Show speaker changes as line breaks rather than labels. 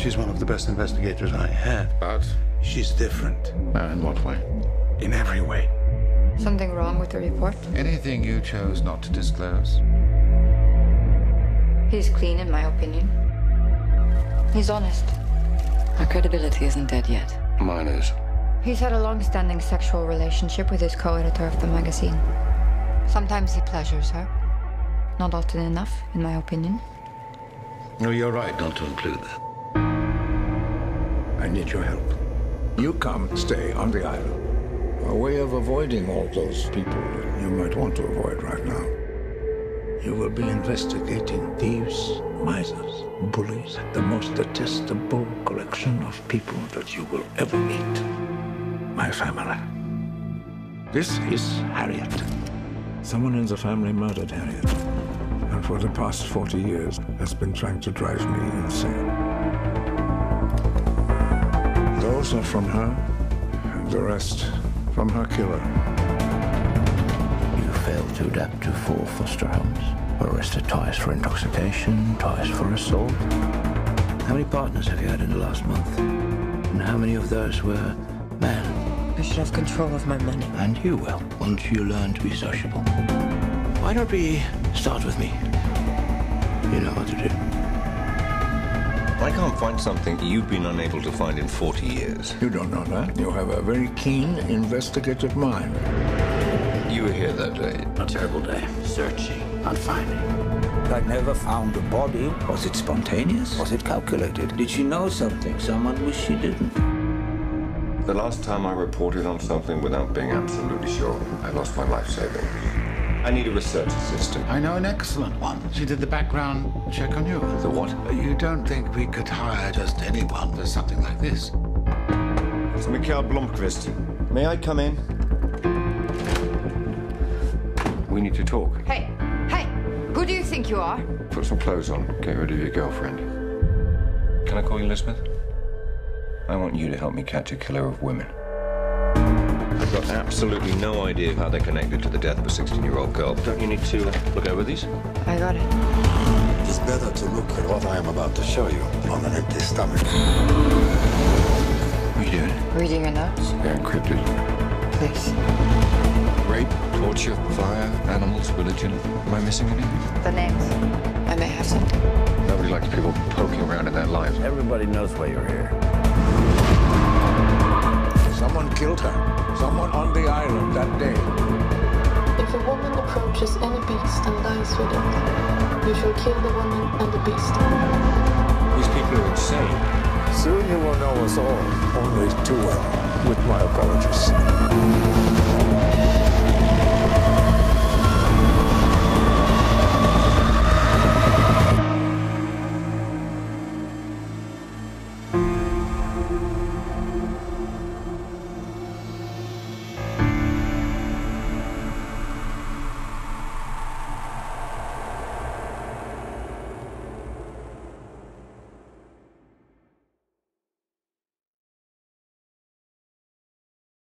She's one of the best investigators I had.
But?
She's different.
In what way?
In every way.
Something wrong with the report?
Anything you chose not to disclose?
He's clean, in my opinion. He's honest.
Our credibility isn't dead yet.
Mine is.
He's had a long-standing sexual relationship with his co-editor of the magazine. Sometimes he pleasures her. Not often enough, in my opinion.
No, you're right not to include that. I need your help.
You come stay on the island. A way of avoiding all those people you might want to avoid right now. You will be investigating thieves, misers, bullies, the most detestable collection of people that you will ever meet. My family. This is Harriet. Someone in the family murdered Harriet. And for the past 40 years has been trying to drive me insane. Those are from her, and the rest from her killer.
You failed to adapt to 4 foster homes. Were arrested twice for intoxication, twice for assault. How many partners have you had in the last month? And how many of those were men?
I should have control of my money.
And you will, once you learn to be sociable. Why don't we start with me? You know what to do.
I can't find something you've been unable to find in 40 years.
You don't know that. You have a very keen, investigative mind.
You were here that day.
A terrible day. Searching, not finding.
I never found a body. Was it spontaneous? Was it calculated? Did she know something someone wished she didn't?
The last time I reported on something without being absolutely sure, I lost my life savings. I need a research assistant.
I know an excellent one. She did the background check on you.
The what?
You don't think we could hire just anyone for something like this?
It's Mikael Blomqvist. May I come in? We need to talk.
Hey! Hey! Who do you think you are?
Put some clothes on. Get rid of your girlfriend. Can I call you Elizabeth? I want you to help me catch a killer of women. I've got absolutely no idea how they're connected to the death of a 16-year-old girl. Don't you need to look over these?
I got it.
It's better to look at what I am about to show you on an empty stomach.
What are you doing?
Reading your notes?
They're encrypted.
Please.
Rape, torture, fire, animals, religion. Am I missing anything?
The names. I may have something.
Nobody likes people poking around in their lives.
Everybody knows why you're here.
Someone killed her. Someone on the island that day.
If a woman approaches any beast and lies with it, you shall kill the woman and the beast.
These people are insane.
Soon you will know us all, only too well, with my apologies.